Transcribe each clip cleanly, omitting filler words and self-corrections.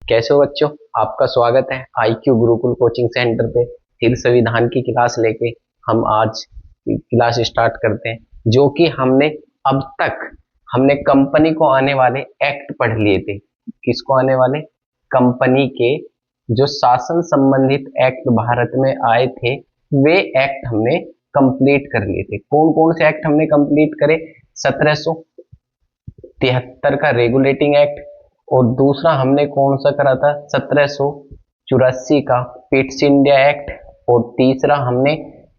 कैसे हो बच्चों। आपका स्वागत है IQ गुरुकुल कोचिंग सेंटर पे। फिर संविधान की क्लास लेके हम आज क्लास स्टार्ट करते हैं, जो कि अब तक हमने कंपनी को आने वाले एक्ट पढ़ लिए थे। किसको आने वाले? कंपनी के जो शासन संबंधित एक्ट भारत में आए थे, वे एक्ट हमने कंप्लीट कर लिए थे। कौन कौन से एक्ट हमने कंप्लीट करे? 1773 का रेगुलेटिंग एक्ट, और दूसरा हमने कौन सा करा था? 1784 का पिट्स इंडिया एक्ट, और तीसरा हमने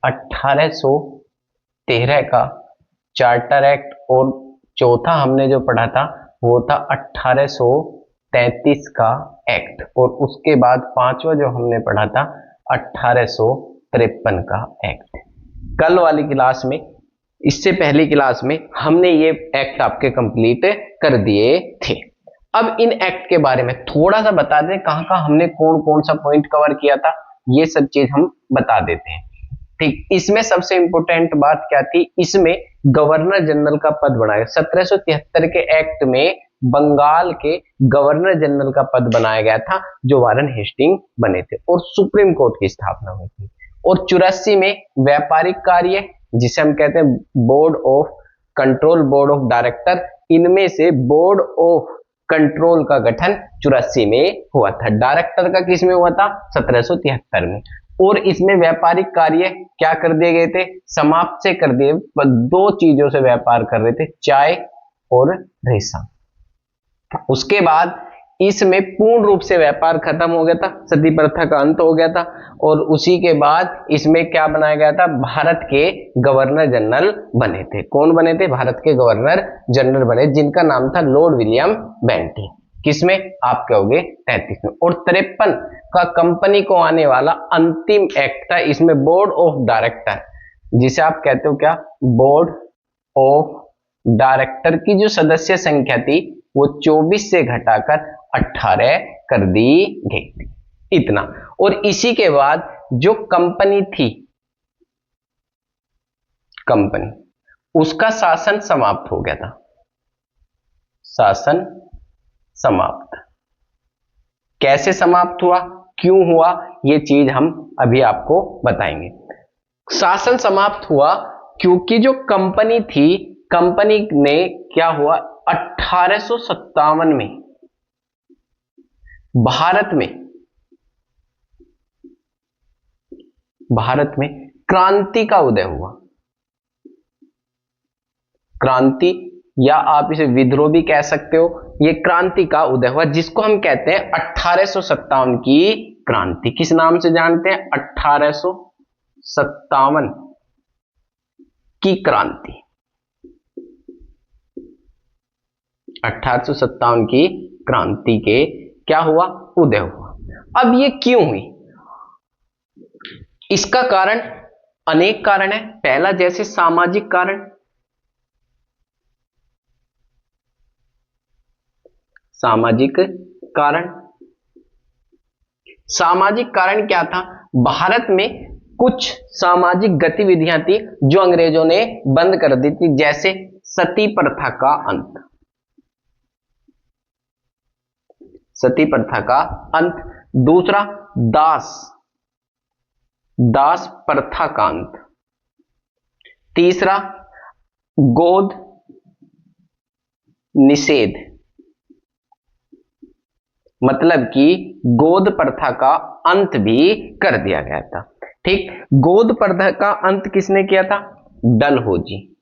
1813 का चार्टर एक्ट, और चौथा हमने जो पढ़ा था वो था 1833 का एक्ट, और उसके बाद पांचवा जो हमने पढ़ा था 1853 का एक्ट। कल वाली क्लास में, इससे पहली क्लास में हमने ये एक्ट आपके कंप्लीट कर दिए थे। अब इन एक्ट के बारे में थोड़ा सा बता दें, कहां कहां हमने कौन कौन सा पॉइंट कवर किया था, ये सब चीज हम बता देते हैं। ठीक, इसमें सबसे इंपॉर्टेंट बात क्या थी? इसमें गवर्नर जनरल का पद बनाया। 1773 के एक्ट में बंगाल के गवर्नर जनरल का पद बनाया गया था, जो वारन हेस्टिंग बने थे, और सुप्रीम कोर्ट की स्थापना हुई थी। और 84 में व्यापारिक कार्य, जिसे हम कहते हैं board of control, board of director, इनमें से बोर्ड ऑफ कंट्रोल का गठन 84 में हुआ था। डायरेक्टर का किस में हुआ था? 1773 में। और इसमें व्यापारिक कार्य क्या कर दिए गए थे? समाप्त से कर दिए। दो चीजों से व्यापार कर रहे थे, चाय और रेशम। उसके बाद इसमें पूर्ण रूप से व्यापार खत्म हो गया था, सती प्रथा का अंत हो गया था। और उसी के बाद इसमें क्या बनाया गया था? भारत के गवर्नर जनरल बने थे। कौन बने थे? भारत के गवर्नर जनरल बने, जिनका नाम था लॉर्ड विलियम बेंटिंक। किसमें? आप कहोगे 33 में। और 53 का कंपनी को आने वाला अंतिम एक्ट था। इसमें बोर्ड ऑफ डायरेक्टर, जिसे आप कहते हो क्या? बोर्ड ऑफ डायरेक्टर की जो सदस्य संख्या थी वो 24 से घटाकर 18 कर दी गई थी। इतना। और इसी के बाद जो कंपनी थी, कंपनी, उसका शासन समाप्त हो गया था। शासन समाप्त कैसे समाप्त हुआ, क्यों हुआ, ये चीज हम अभी आपको बताएंगे। शासन समाप्त हुआ क्योंकि जो कंपनी थी, कंपनी ने क्या हुआ? 1857 में भारत में क्रांति का उदय हुआ। क्रांति, या आप इसे विद्रोह भी कह सकते हो। ये क्रांति का उदय हुआ, जिसको हम कहते हैं 1857 की क्रांति। किस नाम से जानते हैं? 1857 की क्रांति। 1857 की क्रांति के क्या हुआ? उदय हुआ। अब ये क्यों हुई? इसका कारण अनेक कारण है। पहला, जैसे सामाजिक कारण। सामाजिक कारण, सामाजिक कारण क्या था? भारत में कुछ सामाजिक गतिविधियां थी जो अंग्रेजों ने बंद कर दी थी, जैसे सती प्रथा का अंत। सती प्रथा का अंत। दूसरा, दास प्रथा का अंत। तीसरा, गोद निषेध, मतलब कि गोद प्रथा का अंत भी कर दिया गया था। ठीक, गोद प्रथा का अंत किसने किया था? डलहौजी।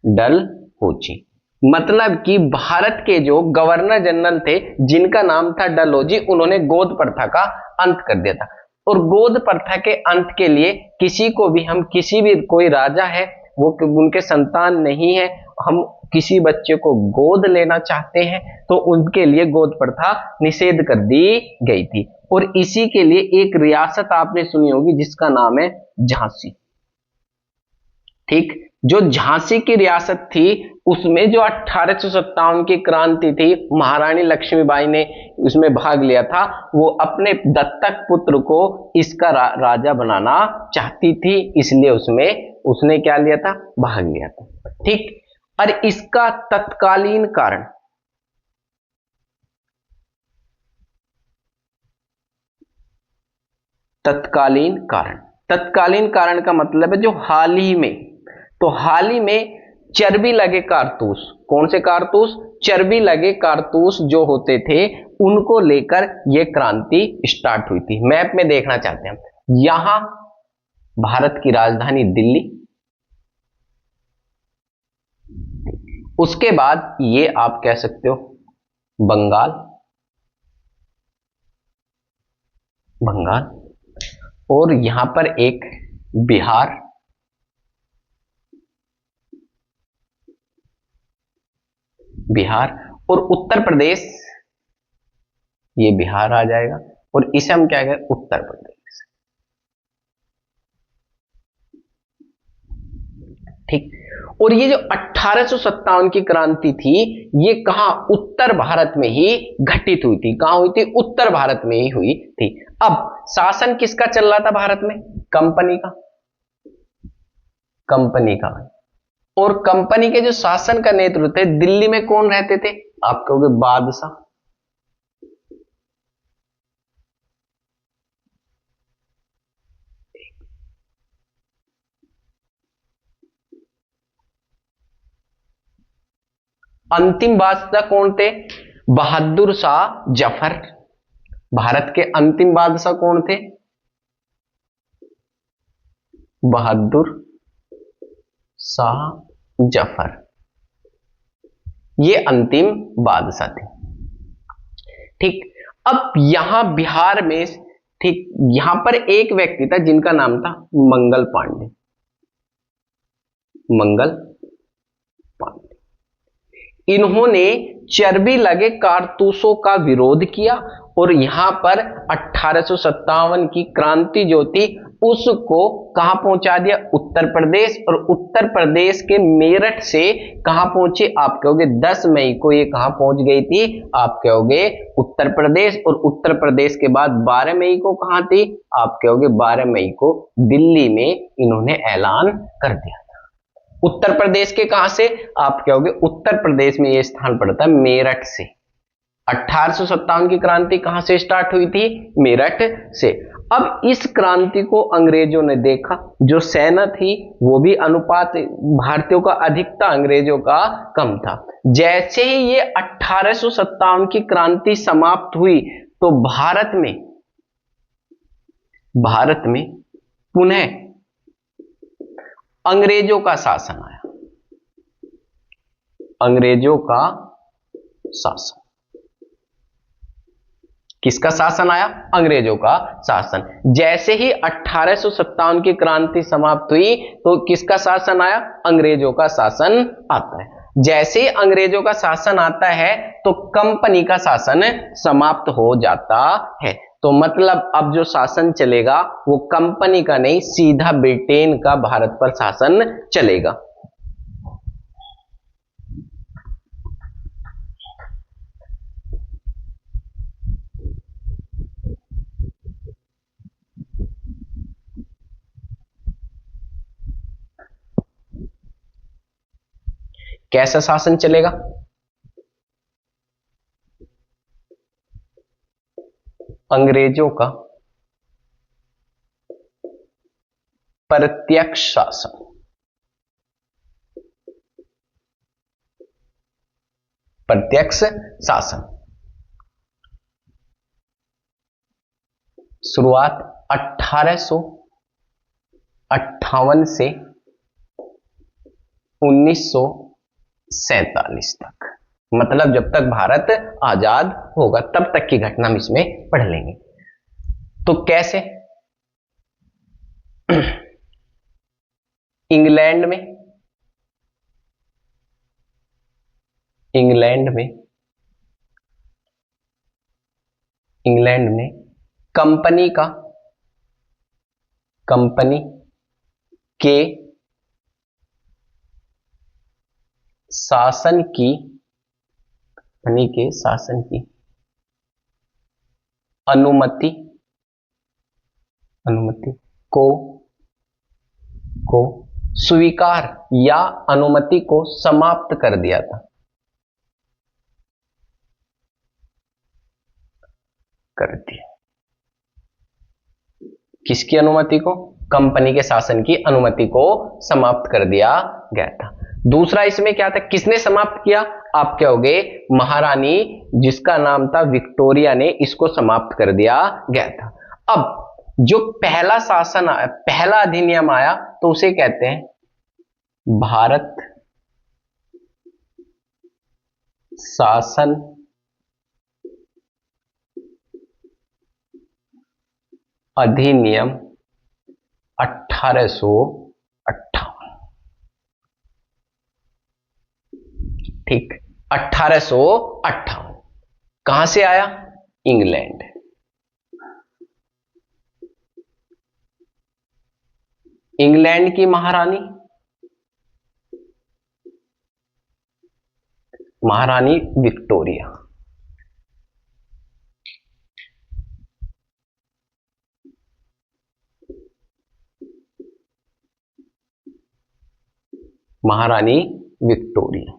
डलहौजी मतलब कि भारत के जो गवर्नर जनरल थे, जिनका नाम था डलहौजी, उन्होंने गोद प्रथा का अंत कर दिया था। और गोद प्रथा के अंत के लिए किसी को भी, हम किसी भी, कोई राजा है, वो उनके संतान नहीं है, हम किसी बच्चे को गोद लेना चाहते हैं, तो उनके लिए गोद प्रथा निषेध कर दी गई थी। और इसी के लिए एक रियासत आपने सुनी होगी जिसका नाम है झांसी। ठीक, जो झांसी की रियासत थी, उसमें जो 1857 की क्रांति थी, महारानी लक्ष्मीबाई ने उसमें भाग लिया था। वो अपने दत्तक पुत्र को इसका राजा बनाना चाहती थी, इसलिए उसने क्या लिया था? भाग लिया था। ठीक, और इसका तत्कालीन कारण, तत्कालीन कारण, तत्कालीन कारण का मतलब है जो हाल ही में, तो हाल ही में चर्बी लगे कारतूस, कौन से कारतूस, चर्बी लगे कारतूस जो होते थे उनको लेकर यह क्रांति स्टार्ट हुई थी। मैप में देखना चाहते हैं, यहां भारत की राजधानी दिल्ली, उसके बाद ये आप कह सकते हो बंगाल, बंगाल, और यहां पर एक बिहार, बिहार, और उत्तर प्रदेश, ये बिहार आ जाएगा, और इसे हम क्या कहें, उत्तर प्रदेश। ठीक, और ये जो 1857 की क्रांति थी, ये कहां, उत्तर भारत में ही घटित हुई थी। कहां हुई थी, उत्तर भारत में ही हुई थी। अब शासन किसका चल रहा था भारत में, कंपनी का, कंपनी का। और कंपनी के जो शासन का नेतृत्व थे, दिल्ली में कौन रहते थे, आप कहोगे बादशाह, अंतिम बादशाह कौन थे, बहादुर शाह जफर। भारत के अंतिम बादशाह कौन थे, बहादुर शाह जफर, ये अंतिम बादशाह थे। ठीक, अब यहां बिहार में, ठीक, यहां पर एक व्यक्ति था जिनका नाम था मंगल पांडे, मंगल पांडे। इन्होंने चर्बी लगे कारतूसों का विरोध किया और यहां पर 1857 की क्रांति जो थी उसको कहां पहुंचा दिया, उत्तर प्रदेश। और उत्तर प्रदेश के मेरठ से कहां पहुंचे, आप कहोगे 10 मई को ये कहां पहुंच गई थी, आप कहोगे उत्तर प्रदेश। और उत्तर प्रदेश के बाद 12 मई को कहां थी, आप कहोगे 12 मई को दिल्ली में इन्होंने ऐलान कर दिया। उत्तर प्रदेश के कहां से, आप कहोगे उत्तर प्रदेश में यह स्थान पड़ता है मेरठ से। 1857 की क्रांति कहां से स्टार्ट हुई थी, मेरठ से। अब इस क्रांति को अंग्रेजों ने देखा, जो सेना थी वो भी अनुपात भारतीयों का अधिक था, अंग्रेजों का कम था। जैसे ही ये 1857 की क्रांति समाप्त हुई तो भारत में पुनः अंग्रेजों का शासन आया, अंग्रेजों का शासन। किसका शासन आया, अंग्रेजों का शासन। जैसे ही 1857 की क्रांति समाप्त हुई तो किसका शासन आया, अंग्रेजों का शासन आता है। जैसे ही अंग्रेजों का शासन आता है तो कंपनी का शासन समाप्त हो जाता है। तो मतलब अब जो शासन चलेगा वो कंपनी का नहीं, सीधा ब्रिटेन का भारत पर शासन चलेगा। कैसा शासन चलेगा, अंग्रेजों का प्रत्यक्ष शासन, प्रत्यक्ष शासन। शुरुआत 1858 से 1947 तक, मतलब जब तक भारत आजाद होगा तब तक की घटना हम इसमें पढ़ लेंगे। तो कैसे, इंग्लैंड में, इंग्लैंड में, इंग्लैंड में कंपनी का, कंपनी के शासन की, कंपनी के शासन की अनुमति, अनुमति को स्वीकार या अनुमति को समाप्त कर दिया था? कर दिया। किसकी अनुमति को? कंपनी के शासन की अनुमति को समाप्त कर दिया गया था। दूसरा इसमें क्या था, किसने समाप्त किया? आप कहोगे महारानी, जिसका नाम था विक्टोरिया, ने इसको समाप्त कर दिया गया था। अब जो पहला शासन आया, पहला अधिनियम आया, तो उसे कहते हैं भारत शासन अधिनियम 1858। ठीक, 1858 कहां से आया? इंग्लैंड। इंग्लैंड की महारानी, महारानी विक्टोरिया। महारानी विक्टोरिया।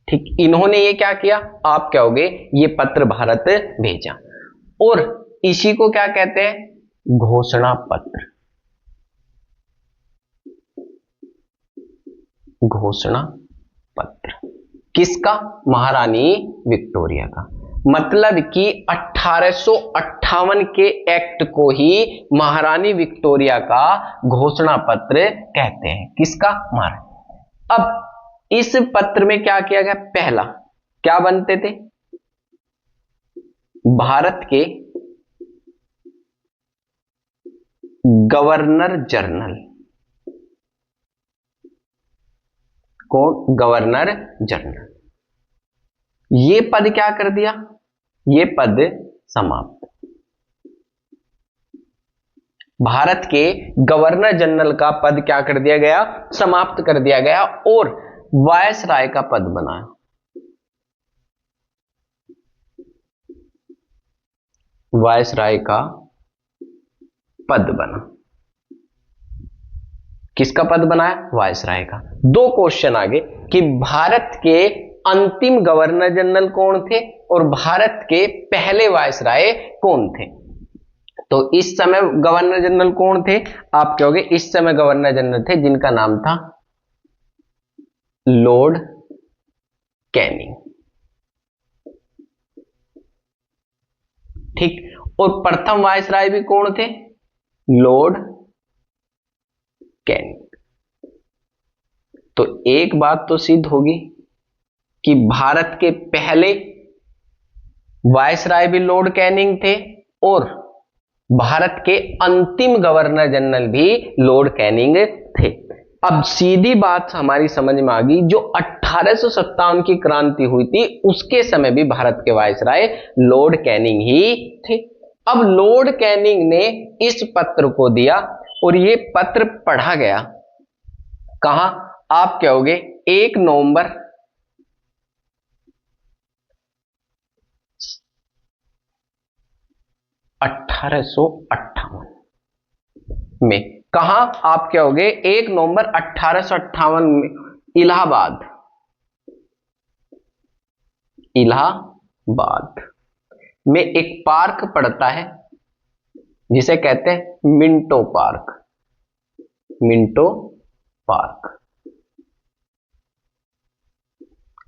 ठीक, इन्होंने ये क्या किया? आप कहोगे ये पत्र भारत भेजा, और इसी को क्या कहते हैं? घोषणा पत्र। घोषणा पत्र किसका? महारानी विक्टोरिया का। मतलब कि 1858 के एक्ट को ही महारानी विक्टोरिया का घोषणा पत्र कहते हैं। किसका? महारानी। अब इस पत्र में क्या किया गया? पहला क्या बनते थे? भारत के गवर्नर जनरल। कौन? Governor general. ये पद क्या कर दिया? ये पद समाप्त। भारत के गवर्नर जनरल का पद क्या कर दिया गया? समाप्त कर दिया गया, और वायसराय का पद बनाया। वायसराय का पद बना। किसका पद बनाया? वायसराय का। दो क्वेश्चन आगे कि भारत के अंतिम गवर्नर जनरल कौन थे और भारत के पहले वायसराय कौन थे? तो इस समय गवर्नर जनरल कौन थे? आप कहोगे इस समय गवर्नर जनरल थे जिनका नाम था लॉर्ड कैनिंग। ठीक, और प्रथम वायसराय भी कौन थे? Lord Canning. तो एक बात तो सिद्ध होगी कि भारत के पहले वायसराय भी लॉर्ड कैनिंग थे, और भारत के अंतिम गवर्नर जनरल भी लॉर्ड कैनिंग थे। अब सीधी बात हमारी समझ में आ गई, जो 1857 की क्रांति हुई थी उसके समय भी भारत के वायसराय लॉर्ड कैनिंग ही थे। अब लॉर्ड कैनिंग ने इस पत्र को दिया, और ये पत्र पढ़ा गया कहां? आप कहोगे 1 नवंबर 1858 में। कहां? आप कहोगे 1 नवंबर 1858 में इलाहाबाद। इलाहाबाद में एक पार्क पड़ता है जिसे कहते हैं मिंटो पार्क। Minto park.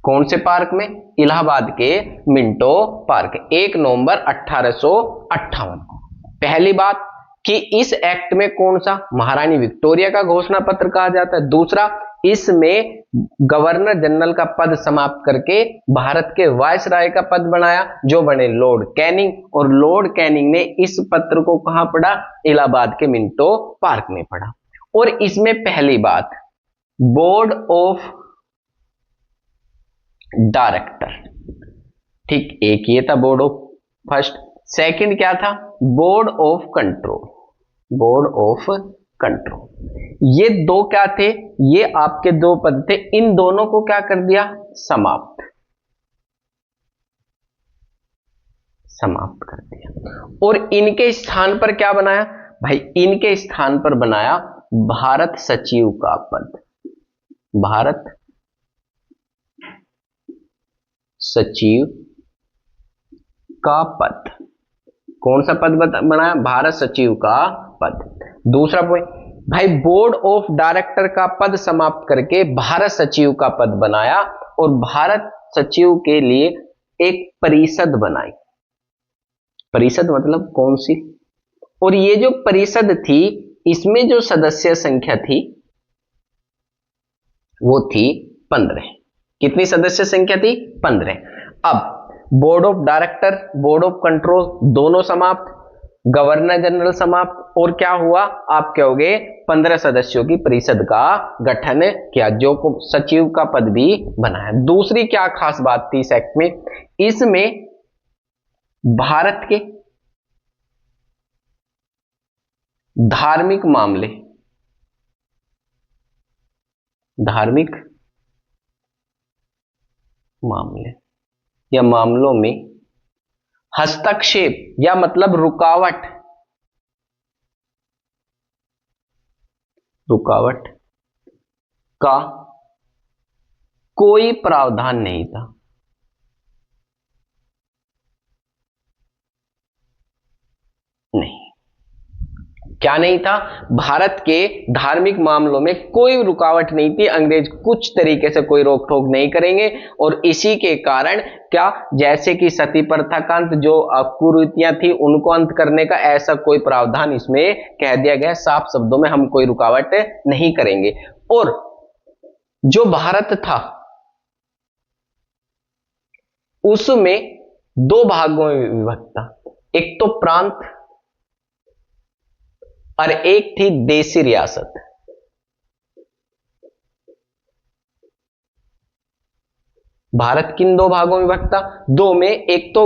कौन से पार्क में? इलाहाबाद के मिंटो पार्क। 1 नवंबर 1858 को। पहली बात कि इस एक्ट में कौन सा? महारानी विक्टोरिया का घोषणा पत्र कहा जाता है। दूसरा, इसमें गवर्नर जनरल का पद समाप्त करके भारत के वायसराय का पद बनाया, जो बने लॉर्ड कैनिंग, और लॉर्ड कैनिंग ने इस पत्र को कहां पढ़ा? इलाहाबाद के मिंटो पार्क में पढ़ा। और इसमें पहली बात, बोर्ड ऑफ डायरेक्टर। ठीक, एक ये था बोर्ड ऑफ फर्स्ट। सेकंड क्या था? Board of control. Board of control. ये दो क्या थे? ये आपके दो पद थे। इन दोनों को क्या कर दिया? समाप्त। समाप्त कर दिया। और इनके स्थान पर क्या बनाया? भाई इनके स्थान पर बनाया भारत सचिव का पद, भारत सचिव का पद, कौन सा पद बनाया, भारत सचिव का पद। दूसरा पॉइंट, भाई बोर्ड ऑफ डायरेक्टर का पद समाप्त करके भारत सचिव का पद बनाया और भारत सचिव के लिए एक परिषद बनाई। परिषद मतलब कौन सी, और ये जो परिषद थी इसमें जो सदस्य संख्या थी वो थी 15। कितनी सदस्य संख्या थी, 15। अब board of director, board of control दोनों समाप्त, गवर्नर जनरल समाप्त, और क्या हुआ, आप कहोगे 15 सदस्यों की परिषद का गठन किया, जो को सचिव का पद भी बनाया। दूसरी क्या खास बात थी इस एक्ट में, इसमें भारत के धार्मिक मामले, धार्मिक मामले या मामलों में हस्तक्षेप या मतलब रुकावट, रुकावट का कोई प्रावधान नहीं था। नहीं, क्या नहीं था, भारत के धार्मिक मामलों में कोई रुकावट नहीं थी, अंग्रेज कुछ तरीके से कोई रोक टोक नहीं करेंगे। और इसी के कारण क्या, जैसे कि सती प्रथा का अंत, जो कुरीतियां थी उनको अंत करने का ऐसा कोई प्रावधान इसमें कह दिया गया, साफ शब्दों में हम कोई रुकावट नहीं करेंगे। और जो भारत था उसमें दो भागों में विभक्त था, एक तो प्रांत और एक थी देशी रियासत। भारत किन दो भागों में विभक्त था, दो में, एक तो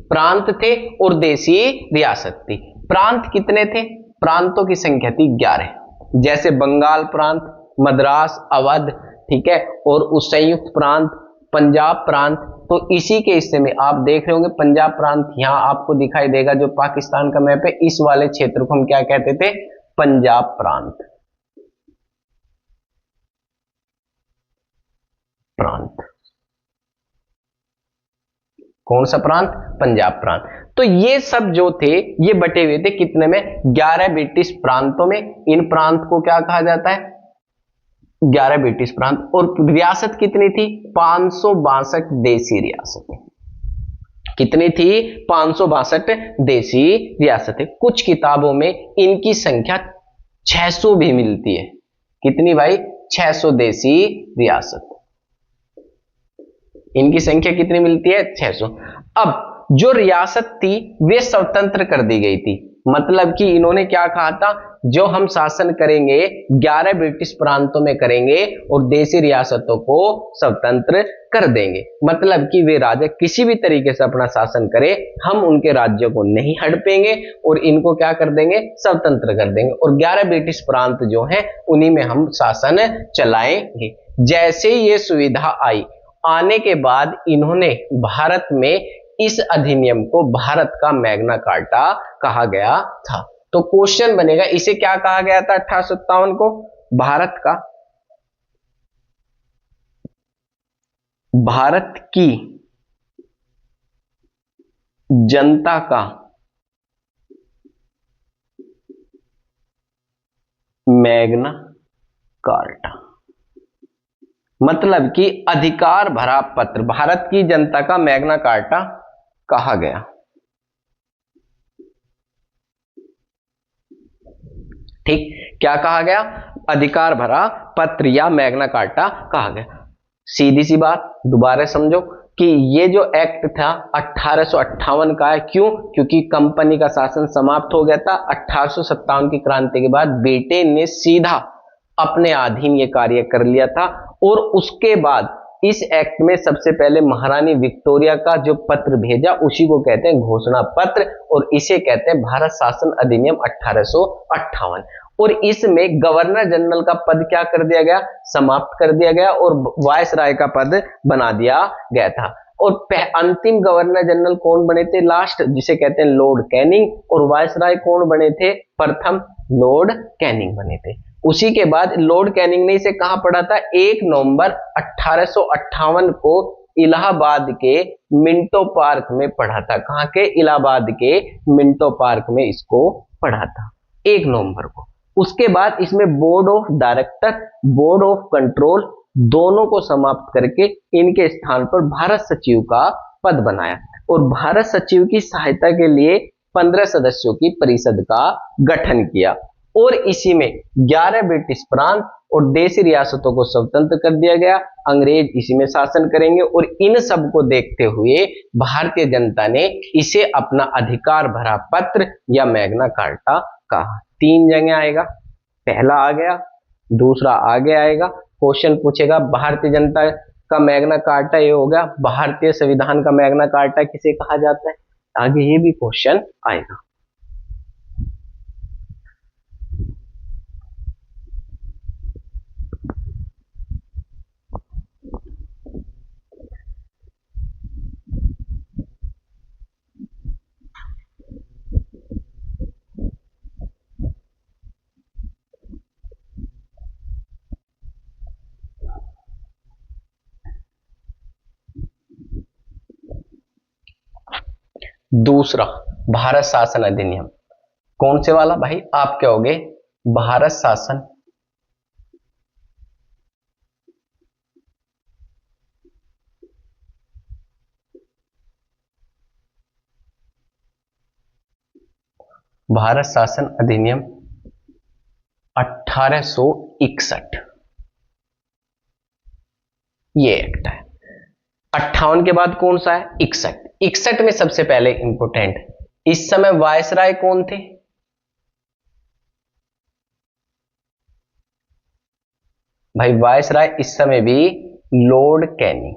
प्रांत थे और देशी रियासत थी। प्रांत कितने थे, प्रांतों की संख्या थी 11, जैसे बंगाल प्रांत, मद्रास, अवध, ठीक है, और उस संयुक्त प्रांत पंजाब प्रांत। तो इसी के हिस्से में आप देख रहे होंगे पंजाब प्रांत, यहां आपको दिखाई देगा जो पाकिस्तान का मैप है, इस वाले क्षेत्र को हम क्या कहते थे, पंजाब प्रांत। प्रांत कौन सा प्रांत, पंजाब प्रांत। तो ये सब जो थे ये बटे हुए थे कितने में, 11 ब्रिटिश प्रांतों में। इन प्रांत को क्या कहा जाता है, 11 ब्रिटिश प्रांत। और रियासत कितनी थी, 562 देशी रियासतें। कितनी थी, 562 देशी रियासतें। कुछ किताबों में इनकी संख्या 600 भी मिलती है। कितनी भाई, 600 देशी रियासत, इनकी संख्या कितनी मिलती है, 600। अब जो रियासत थी वे स्वतंत्र कर दी गई थी, मतलब कि इन्होंने क्या कहा था, जो हम शासन करेंगे 11 ब्रिटिश प्रांतों में करेंगे और देशी रियासतों को स्वतंत्र कर देंगे। मतलब कि वे राजा किसी भी तरीके से अपना शासन करे, हम उनके राज्यों को नहीं हड़पेंगे और इनको क्या कर देंगे, स्वतंत्र कर देंगे। और 11 ब्रिटिश प्रांत जो हैं उन्हीं में हम शासन चलाएंगे। जैसे ये सुविधा आई, आने के बाद इन्होंने भारत में इस अधिनियम को भारत का मैग्ना कार्टा कहा गया था। तो क्वेश्चन बनेगा, इसे क्या कहा गया था 1857 को, भारत की जनता का मैग्ना कार्टा, मतलब कि अधिकार भरा पत्र, भारत की जनता का मैग्ना कार्टा कहा गया। ठीक, क्या कहा गया, अधिकार भरा पत्र या मैग्ना कार्टा कहा गया। सीधी सी बात, दोबारा समझो कि ये जो एक्ट था 1858 का है। क्यों, क्योंकि कंपनी का शासन समाप्त हो गया था। 1857 की क्रांति के बाद ब्रिटेन ने सीधा अपने अधीन ये कार्य कर लिया था। और उसके बाद इस एक्ट में सबसे पहले महारानी विक्टोरिया का जो पत्र भेजा उसी को कहते हैं घोषणा पत्र, और इसे कहते हैं भारत शासन अधिनियम 1858। और इसमें गवर्नर जनरल का पद क्या कर दिया गया, समाप्त कर दिया गया और वायसराय का पद बना दिया गया था। और अंतिम गवर्नर जनरल कौन बने थे, लास्ट, जिसे कहते हैं लॉर्ड कैनिंग। और वायसराय कौन बने थे, प्रथम लॉर्ड कैनिंग बने थे। उसी के बाद लॉर्ड कैनिंग ने इसे कहां पढ़ा था? 1 नवंबर 1858 को इलाहाबाद के मिंटो पार्क में पढ़ा था। कहां के? इलाहाबाद के मिंटो पार्क में इसको पढ़ा था 1 नवंबर को। उसके बाद इसमें board of director, board of control दोनों को समाप्त करके इनके स्थान पर भारत सचिव का पद बनाया और भारत सचिव की सहायता के लिए 15 सदस्यों की परिषद का गठन किया और इसी में 11 ब्रिटिश प्रांत और देशी रियासतों को स्वतंत्र कर दिया गया। अंग्रेज इसी में शासन करेंगे और इन सब को देखते हुए भारतीय जनता ने इसे अपना अधिकार भरा पत्र या मैग्ना कार्टा कहा। 3 जगह आएगा, पहला आ गया, दूसरा आगे आएगा। क्वेश्चन पूछेगा भारतीय जनता का मैग्ना कार्टा, ये होगा भारतीय संविधान का मैग्ना कार्टा किसे कहा जाता है, आगे ये भी क्वेश्चन आएगा। दूसरा भारत शासन अधिनियम, कौन से वाला भाई? आप क्या होगे? भारत शासन भारत शासन अधिनियम 1861 ये एक्ट है। 58 के बाद कौन सा है? 61। 61 में सबसे पहले इंपोर्टेंट, इस समय वायसराय कौन थे? भाई वायसराय इस समय भी लॉर्ड कैनिंग।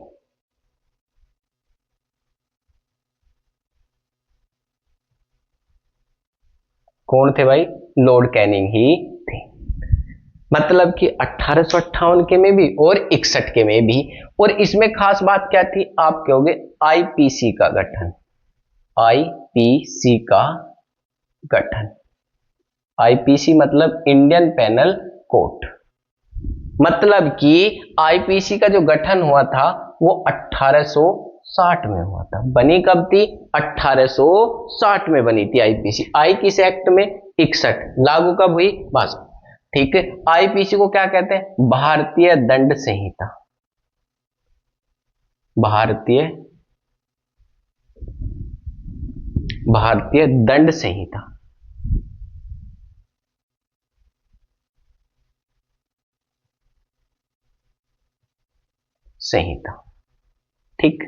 कौन थे भाई? लॉर्ड कैनिंग ही थे। मतलब कि 1858 के में भी और 61 के में भी। और इसमें खास बात क्या थी? आप कहोगे आईपीसी का गठन, आईपीसी का गठन। आईपीसी मतलब इंडियन पेनल कोड। मतलब कि आईपीसी का जो गठन हुआ था वो 1860 में हुआ था। बनी कब थी? 1860 में बनी थी आईपीसी। आई किस एक्ट में? 61। लागू कब हुई? बस ठीक है। आईपीसी को क्या कहते हैं? भारतीय दंड संहिता। भारतीय दंड संहिता। ठीक।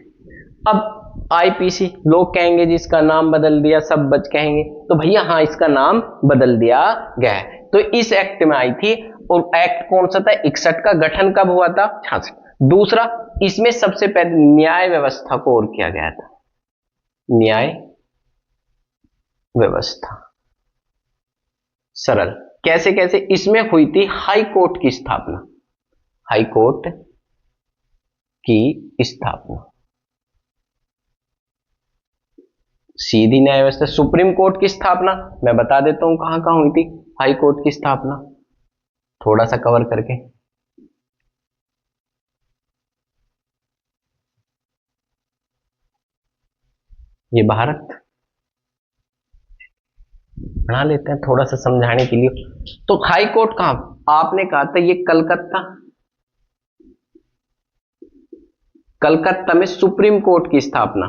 अब आईपीसी लोग कहेंगे जिसका नाम बदल दिया, सब बच कहेंगे तो भैया हाँ इसका नाम बदल दिया गया है। तो इस एक्ट में आई थी और एक्ट कौन सा था? 61 का। गठन कब हुआ था? 66। दूसरा, इसमें सबसे पहले न्याय व्यवस्था को और किया गया था। न्याय व्यवस्था सरल कैसे कैसे? इसमें हुई थी हाई कोर्ट की स्थापना। हाई कोर्ट की स्थापना, सीधी न्याय व्यवस्था। सुप्रीम कोर्ट की स्थापना मैं बता देता हूं कहां कहां हुई थी हाई कोर्ट की स्थापना, थोड़ा सा कवर करके। ये भारत बना लेते हैं थोड़ा सा समझाने के लिए। तो हाई कोर्ट कहां? आपने कहा था ये कलकत्ता। कलकत्ता में सुप्रीम कोर्ट की स्थापना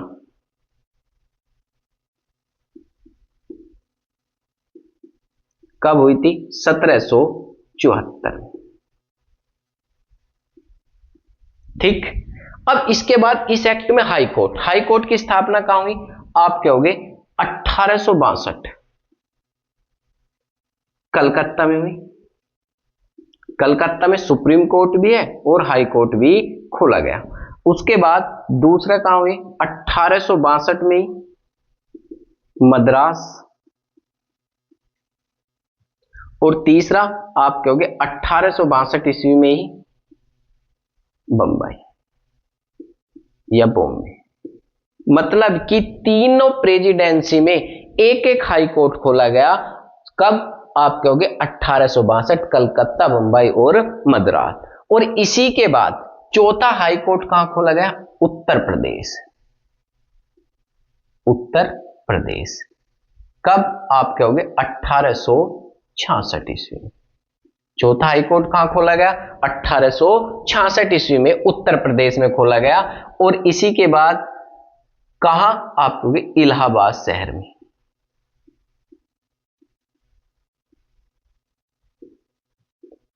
कब हुई थी? 1774। ठीक। अब इसके बाद इस एक्ट में हाई कोर्ट की स्थापना कहां हुई? आप कहोगे 1862 कलकत्ता में हुई। कलकत्ता में सुप्रीम कोर्ट भी है और हाई कोर्ट भी खोला गया। उसके बाद दूसरा कहां हुई? 1862 में मद्रास। और तीसरा आप कहोगे 1862 ईस्वी में ही बंबई या बॉम्बे। मतलब कि तीनों प्रेसिडेंसी में एक एक हाई कोर्ट खोला गया। कब? आप कहोगे 1862 कलकत्ता, बंबई और मद्रास। और इसी के बाद चौथा हाई कोर्ट कहां खोला गया? उत्तर प्रदेश। उत्तर प्रदेश कब? आप कहोगे 1866 ईस्वी में। चौथा हाई कोर्ट कहां खोला गया? 1866 ईस्वी में उत्तर प्रदेश में खोला गया। और इसी के बाद कहां? आप कहोगे इलाहाबाद शहर में।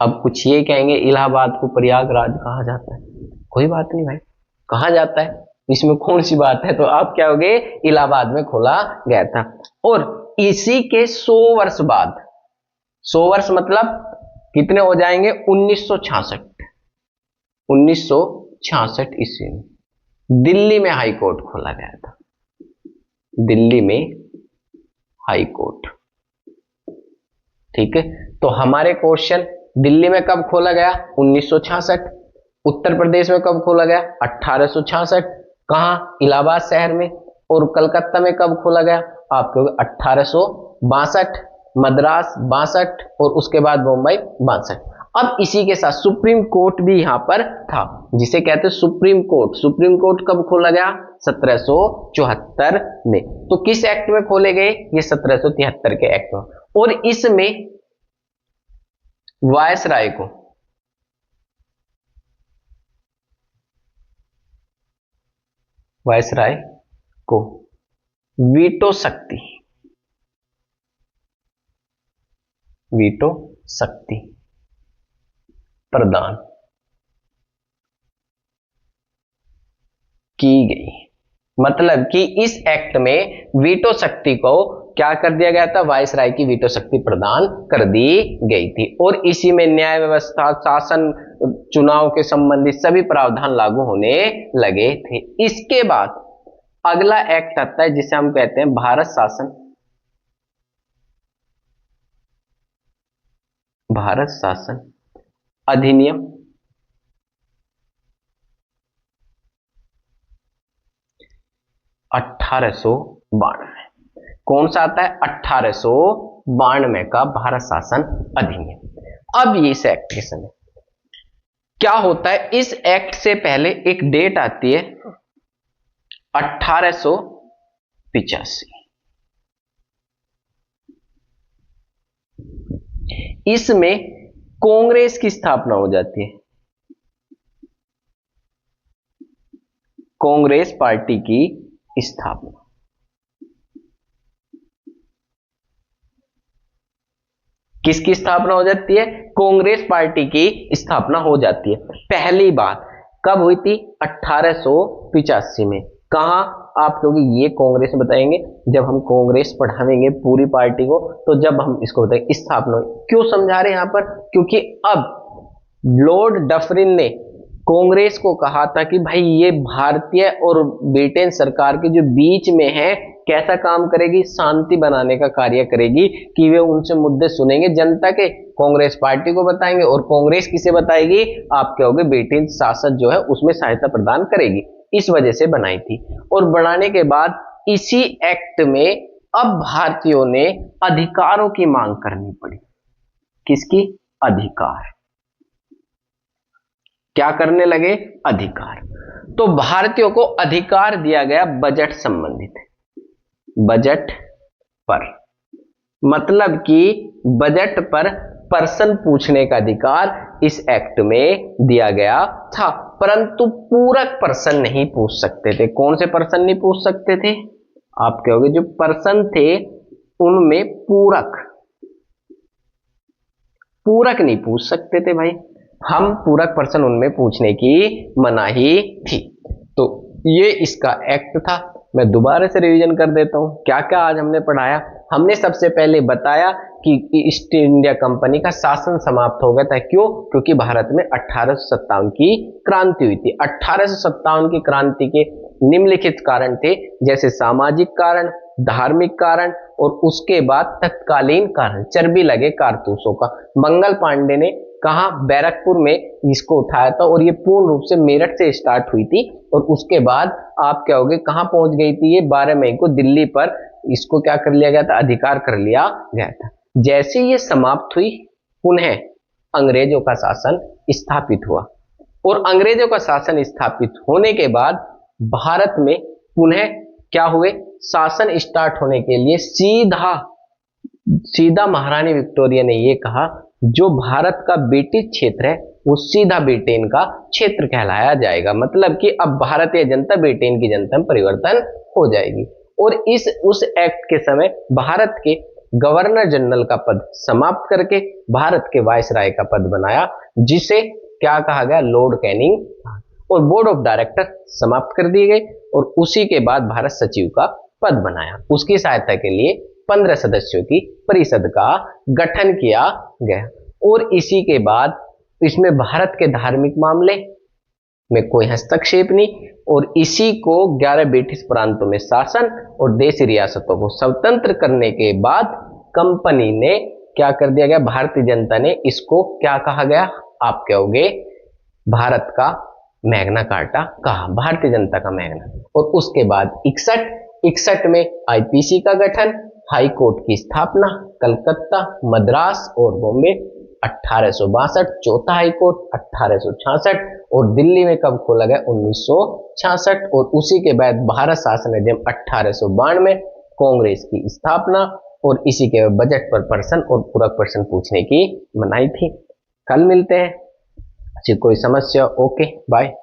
अब कुछ ये कहेंगे इलाहाबाद को प्रयागराज कहा जाता है, कोई बात नहीं भाई, कहा जाता है, इसमें कौन सी बात है। तो आप क्या होगे? इलाहाबाद में खोला गया था। और इसी के 100 वर्ष बाद, 100 वर्ष मतलब कितने हो जाएंगे? 1966। 1966 ईस्वी में दिल्ली में हाई कोर्ट खोला गया था। दिल्ली में हाई कोर्ट। ठीक है, तो हमारे क्वेश्चन, दिल्ली में कब खोला गया? 1966। उत्तर प्रदेश में कब खोला गया? 1866। कहां? इलाहाबाद शहर में। और कलकत्ता में कब खोला गया? आपको 1862। मद्रास 62 और उसके बाद मुंबई 62। अब इसी के साथ सुप्रीम कोर्ट भी यहां पर था, जिसे कहते हैं सुप्रीम कोर्ट। सुप्रीम कोर्ट कब खोला गया? 1774 में। तो किस एक्ट में खोले गए? ये 1773 के एक्ट में। और इसमें वायसराय को वीटो शक्ति प्रदान की गई। मतलब कि इस एक्ट में वीटो शक्ति को क्या कर दिया गया था? वायसराय की वीटो शक्ति प्रदान कर दी गई थी। और इसी में न्याय व्यवस्था, शासन, चुनाव के संबंधित सभी प्रावधान लागू होने लगे थे। इसके बाद अगला एक्ट आता है जिसे हम कहते हैं भारत शासन अधिनियम 1892। कौन सा आता है? 1892 का भारत शासन अधिनियम। अब ये इस एक्ट के समय क्या होता है? इस एक्ट से पहले एक डेट आती है 1885। इसमें कांग्रेस की स्थापना हो जाती है। कांग्रेस पार्टी की स्थापना। किसकी स्थापना हो जाती है? कांग्रेस पार्टी की स्थापना हो जाती है। पहली बार कब हुई थी? 1885 में। कहां? आप लोग ये कांग्रेस बताएंगे जब हम कांग्रेस पढ़ावेंगे पूरी पार्टी को, तो जब हम इसको बताएंगे स्थापना। क्यों समझा रहे हैं यहां पर? क्योंकि अब लॉर्ड डफरिन ने कांग्रेस को कहा था कि भाई ये भारतीय और ब्रिटेन सरकार के जो बीच में है, कैसा काम करेगी? शांति बनाने का कार्य करेगी कि वे उनसे मुद्दे सुनेंगे जनता के, कांग्रेस पार्टी को बताएंगे और कांग्रेस किसे बताएगी? आप कहोगे ब्रिटेन शासक जो है उसमें सहायता प्रदान करेगी। इस वजह से बनाई थी। और बनाने के बाद इसी एक्ट में अब भारतीयों ने अधिकारों की मांग करनी पड़ी। किसकी? अधिकार। क्या करने लगे? अधिकार। तो भारतीयों को अधिकार दिया गया बजट संबंधित, बजट पर, मतलब कि बजट पर प्रश्न पूछने का अधिकार इस एक्ट में दिया गया था। परंतु पूरक प्रश्न नहीं पूछ सकते थे। कौन से प्रश्न नहीं पूछ सकते थे? आप कहोगे जो प्रश्न थे उनमें पूरक नहीं पूछ सकते थे भाई, हम पूरक प्रश्न उनमें पूछने की मनाही थी। तो ये इसका एक्ट था। मैं दोबारा से रिवीजन कर देता हूं क्या क्या आज हमने पढ़ाया। हमने सबसे पहले बताया कि ईस्ट इंडिया कंपनी का शासन समाप्त हो गया था। क्यों? क्योंकि भारत में 1857 की क्रांति हुई थी। 1857 की क्रांति के निम्नलिखित कारण थे, जैसे सामाजिक कारण, धार्मिक कारण और उसके बाद तत्कालीन कारण, चर्बी लगे कारतूसों का। मंगल पांडे ने कहा बैरकपुर में इसको उठाया था और ये पूर्ण रूप से मेरठ से स्टार्ट हुई थी और उसके बाद आप क्या होगे कहां पहुंच गई थी? ये 12 मई को दिल्ली पर इसको क्या कर लिया गया था? अधिकार कर लिया गया था। जैसे ये समाप्त हुई, पुनः अंग्रेजों का शासन स्थापित हुआ, और अंग्रेजों का शासन स्थापित होने के बाद भारत में पुनः क्या हुए, शासन स्टार्ट होने के लिए सीधा सीधा महारानी विक्टोरिया ने यह कहा जो भारत का ब्रिटिश क्षेत्र है वो सीधा ब्रिटेन का क्षेत्र कहलाया जाएगा, मतलब कि अब भारतीय जनता ब्रिटेन की जनता में परिवर्तन हो जाएगी। और उस एक्ट के समय भारत के गवर्नर जनरल का पद समाप्त करके भारत के वायसराय का पद बनाया, जिसे क्या कहा गया, लॉर्ड कैनिंग, और बोर्ड ऑफ डायरेक्टर समाप्त कर दिए गए, और उसी के बाद भारत सचिव का पद बनाया। उसकी सहायता के लिए 15 सदस्यों की परिषद का गठन किया गया, और इसी के बाद इसमें भारत के धार्मिक मामले में कोई हस्तक्षेप नहीं, और इसी को 11 ब्रिटिश प्रांतों में शासन और देशी रियासतों को स्वतंत्र करने के बाद कंपनी ने क्या कर दिया गया, भारतीय जनता ने इसको क्या कहा गया, आप कहोगे भारत का मैग्ना कार्टा कहा, भारतीय जनता का मैग्ना। और उसके बाद 61 में आईपीसी का गठन, हाई कोर्ट की स्थापना, कलकत्ता, मद्रास और बॉम्बे 1862, चौथा हाई कोर्ट 1866, और दिल्ली में कब खोला गया, 1966, और उसी के बाद भारत शासन अधिनियम 1892, कांग्रेस की स्थापना, और इसी के बजट पर प्रश्न और पूरक प्रश्न पूछने की मनाही थी। कल मिलते हैं। कोई समस्या? Okay bye.